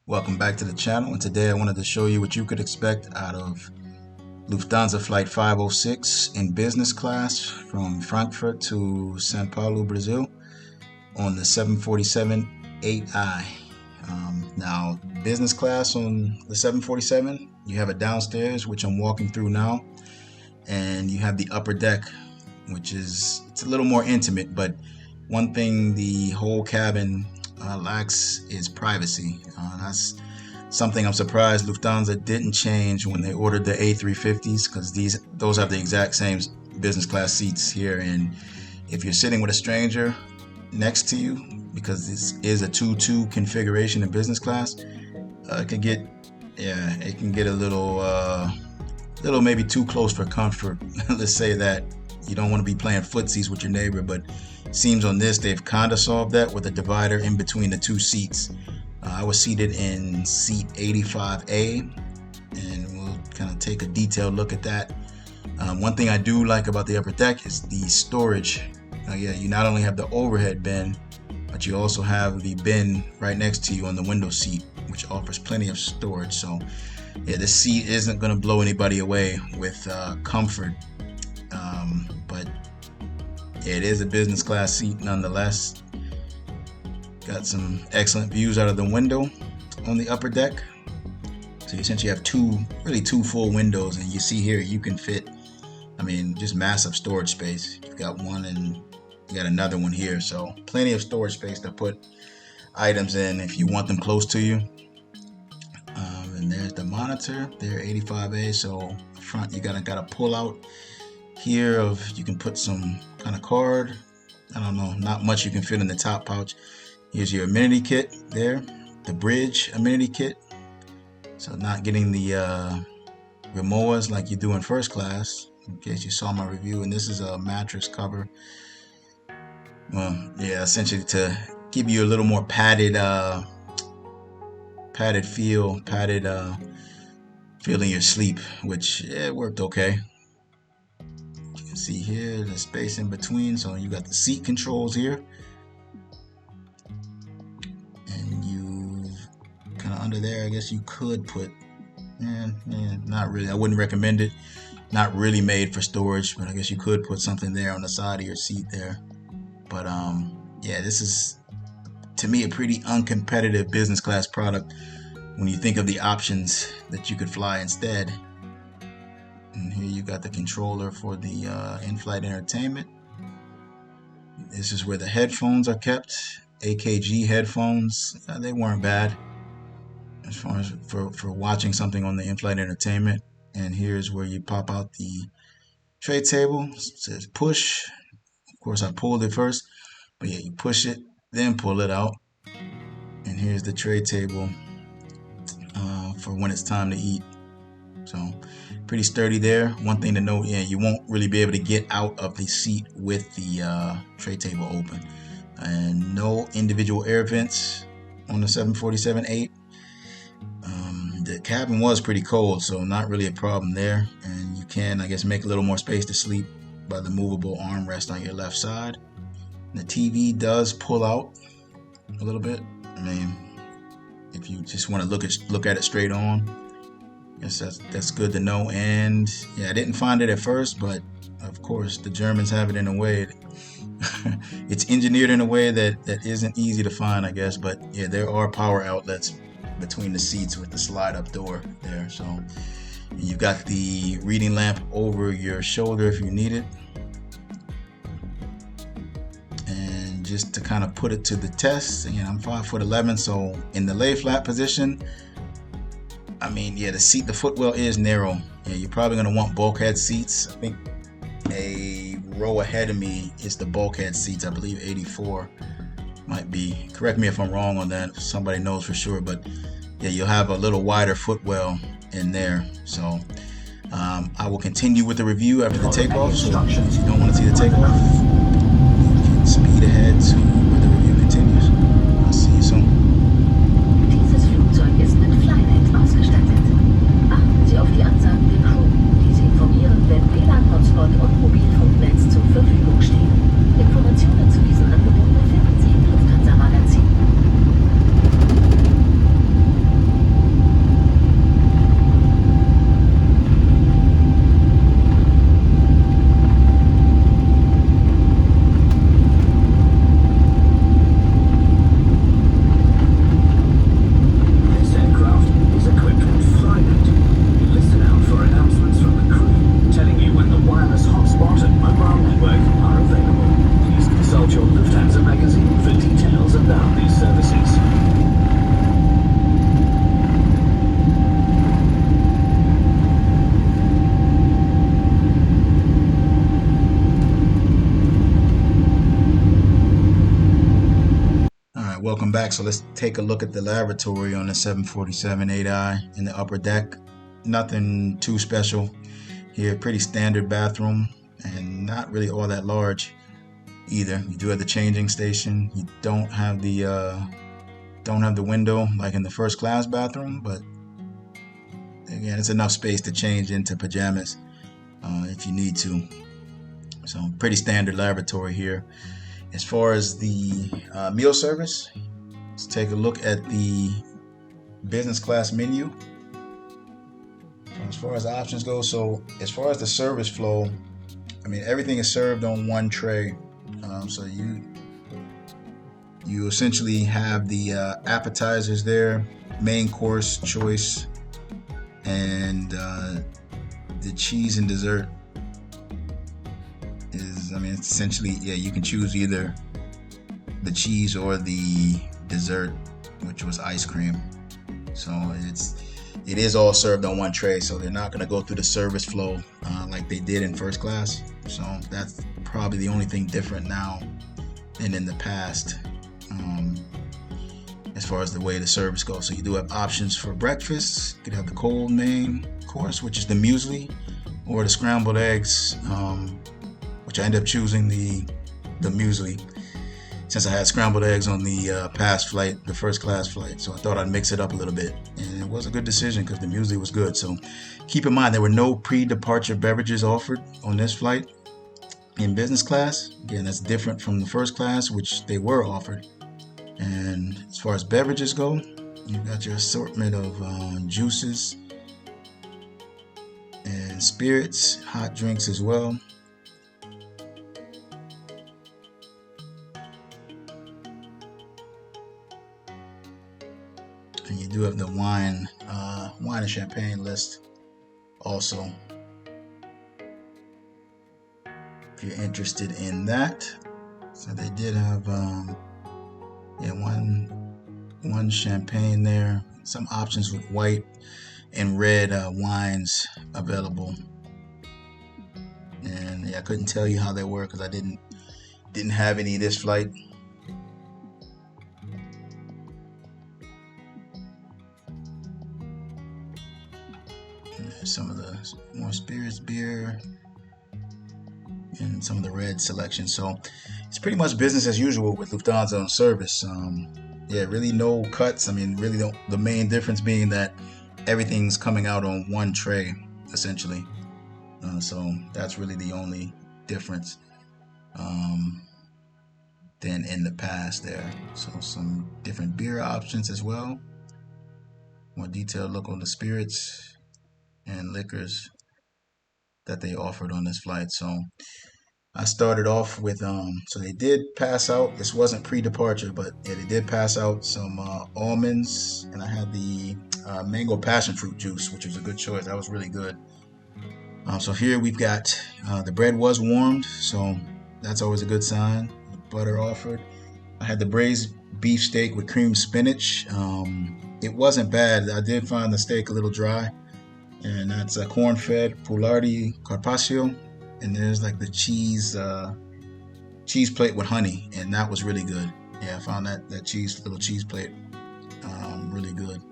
Welcome back to the channel, and today I wanted to show you what you could expect out of Lufthansa Flight 506 in business class from Frankfurt to Sao Paulo, Brazil on the 747-8i. Now, business class on the 747, you have a downstairs, which I'm walking through now, and you have the upper deck, which it's a little more intimate, but one thing the whole cabin lacks is privacy. That's something I'm surprised Lufthansa didn't change when they ordered the A350s, because those have the exact same business class seats here, and if you're sitting with a stranger next to you, because this is a 2-2 configuration in business class, it can get a little maybe too close for comfort. Let's say that you don't want to be playing footsies with your neighbor, but it seems on this they've kind of solved that with a divider in between the two seats. I was seated in seat 85A, and we'll kind of take a detailed look at that. One thing I do like about the upper deck is the storage. You not only have the overhead bin, but you also have the bin right next to you on the window seat, which offers plenty of storage. So this seat isn't going to blow anybody away with comfort, but it is a business class seat nonetheless. Got some excellent views out of the window on the upper deck. So you essentially have two full windows, and you see here you can fit, just massive storage space. You've got one and you got another one here, so plenty of storage space to put items in if you want them close to you. And there's the monitor there, 85A. So front, you gotta pull out here you can put some kind of card. I don't know, not much you can fit in the top pouch. Here's your amenity kit there, the bridge amenity kit. So not getting the Rimowas like you do in first class, in case you saw my review. And this is a mattress cover. Essentially to give you a little more padded feel in your sleep, which it worked okay. You can see here the space in between. So you got the seat controls here, and you kind of under there, I guess you could put, not really, I wouldn't recommend it. Not really made for storage, but I guess you could put something there on the side of your seat there. But this is, to me, a pretty uncompetitive business class product when you think of the options that you could fly instead. And here you got the controller for the in-flight entertainment. This is where the headphones are kept. AKG headphones. They weren't bad as far as for watching something on the in-flight entertainment. And here's where you pop out the tray table. It says push. Of course, I pulled it first, but you push it, then pull it out. And here's the tray table for when it's time to eat. So pretty sturdy there. One thing to note, you won't really be able to get out of the seat with the tray table open. And no individual air vents on the 747-8. The cabin was pretty cold, so not really a problem there. And you can, I guess, make a little more space to sleep by the movable armrest on your left side. The TV does pull out a little bit. If you just want to look at it straight on, I guess that's good to know. And I didn't find it at first, but of course the Germans have it in a way. It's engineered in a way that isn't easy to find, I guess. But there are power outlets between the seats with the slide up door there. So you've got the reading lamp over your shoulder if you need it. And just to kind of put it to the test, I'm 5'11", so in the lay flat position, the footwell is narrow. You're probably going to want bulkhead seats. I think a row ahead of me is the bulkhead seats. I believe 84 might be. Correct me if I'm wrong on that, if somebody knows for sure. But you'll have a little wider footwell in there. So I will continue with the review after the takeoff. So if you don't want to see the takeoff, you can speed ahead to where the review continues. I'll see you soon. Dieses Flugzeug ist mit Flynet ausgestattet. Achten Sie auf die Ansagen der Crew, die Sie informieren, wenn WLAN-Hotspot und Mobilfunknetz zur Verfügung stehen. Informationen zu diesen Angeboten finden Sie im Lufthansa-Magazin. welcome back. So let's take a look at the lavatory on the 747-8I in the upper deck. Nothing too special here. Pretty standard bathroom and not really all that large either. You do have the changing station. You don't have the window like in the first class bathroom, but again, it's enough space to change into pajamas if you need to. So pretty standard lavatory here. As far as the meal service, let's take a look at the business class menu. As far as options go, so as far as the service flow, I mean, everything is served on one tray. So you essentially have the appetizers there, main course, choice, and the cheese and dessert is, I mean, essentially, yeah, you can choose either the cheese or the dessert, which was ice cream. So it is all served on one tray, so they're not going to go through the service flow like they did in first class. So that's probably the only thing different now than in the past as far as the way the service goes. So you do have options for breakfast. You could have the cold main course, which is the muesli, or the scrambled eggs, which I ended up choosing the muesli since I had scrambled eggs on the past flight, the first class flight. So I thought I'd mix it up a little bit, and it was a good decision because the muesli was good. So keep in mind, there were no pre-departure beverages offered on this flight in business class. Again, that's different from the first class, which they were offered. And as far as beverages go, you've got your assortment of juices and spirits, hot drinks as well. And you do have the wine and champagne list also, if you're interested in that. So they did have one champagne there, some options with white and red wines available. And I couldn't tell you how they were because I didn't have any this flight. Some of the more spirits, beer, and some of the red selection. So it's pretty much business as usual with Lufthansa on service. Really no cuts. I mean, really the main difference being that everything's coming out on one tray, essentially. So that's really the only difference than in the past there. So some different beer options as well. More detailed look on the spirits and liquors that they offered on this flight. So I started off with so they did pass out, this wasn't pre-departure, but yeah, they did pass out some almonds, and I had the mango passion fruit juice, which was a good choice. That was really good. So here we've got the bread was warmed, so that's always a good sign. Butter offered. I had the braised beef steak with creamed spinach. It wasn't bad. I did find the steak a little dry. And that's a corn-fed poulardi carpaccio, and there's like the cheese plate with honey, and that was really good. Yeah, I found that little cheese plate really good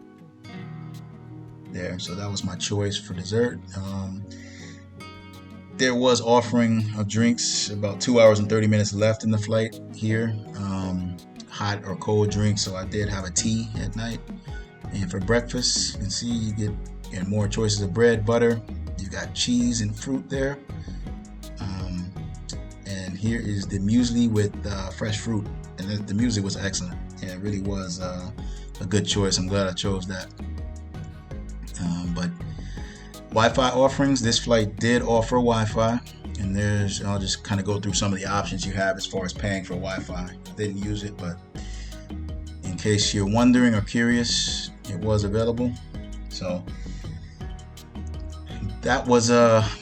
there. So that was my choice for dessert. There was offering of drinks, about 2 hours and 30 minutes left in the flight here, hot or cold drinks. So I did have a tea at night, and for breakfast, you can see you get more choices of bread, butter. You've got cheese and fruit there. And here is the muesli with fresh fruit. And the muesli was excellent. Yeah, it really was a good choice. I'm glad I chose that. But Wi-Fi offerings, this flight did offer Wi-Fi. And I'll just kind of go through some of the options you have as far as paying for Wi-Fi. I didn't use it, but in case you're wondering or curious, it was available. So that was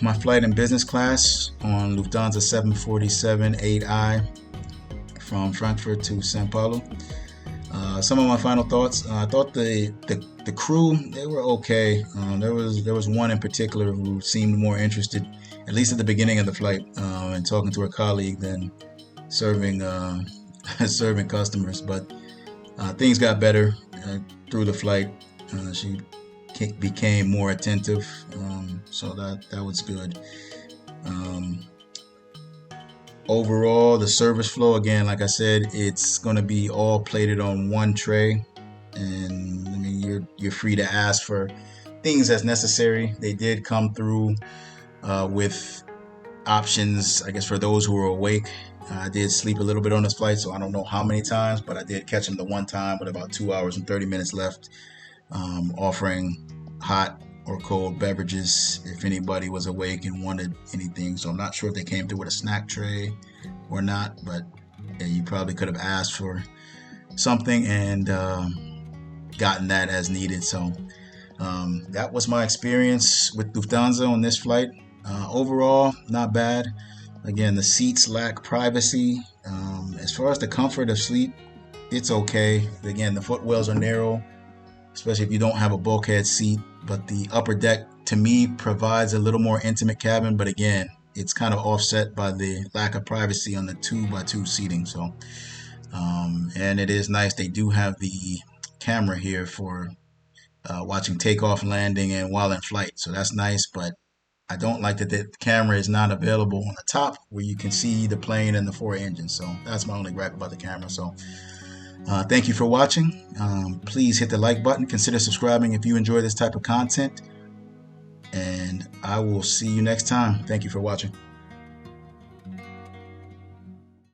my flight in business class on Lufthansa 747-8I from Frankfurt to Sao Paulo. Some of my final thoughts. I thought the crew, they were okay. There was one in particular who seemed more interested, at least at the beginning of the flight, in talking to her colleague than serving customers. But Things got better through the flight. She became more attentive, so that was good. Um, Overall, the service flow, again, like I said, it's going to be all plated on one tray, and I mean you're free to ask for things as necessary. They did come through with options, I guess, for those who were awake. I did sleep a little bit on this flight, so I don't know how many times, but I did catch them the one time with about 2 hours and 30 minutes left, offering hot or cold beverages if anybody was awake and wanted anything. So I'm not sure if they came through with a snack tray or not, but yeah, you probably could have asked for something and gotten that as needed. So that was my experience with Lufthansa on this flight. Overall, not bad. Again, the seats lack privacy. As far as the comfort of sleep, it's okay. Again, the footwells are narrow, especially if you don't have a bulkhead seat. But the upper deck, to me, provides a little more intimate cabin. But again, it's kind of offset by the lack of privacy on the 2x2 seating. So, and it is nice. They do have the camera here for watching takeoff, landing, and while in flight. So that's nice. But I don't like that the camera is not available on the top where you can see the plane and the 4 engines. So that's my only gripe about the camera. So thank you for watching. Please hit the like button. Consider subscribing if you enjoy this type of content. And I will see you next time. Thank you for watching.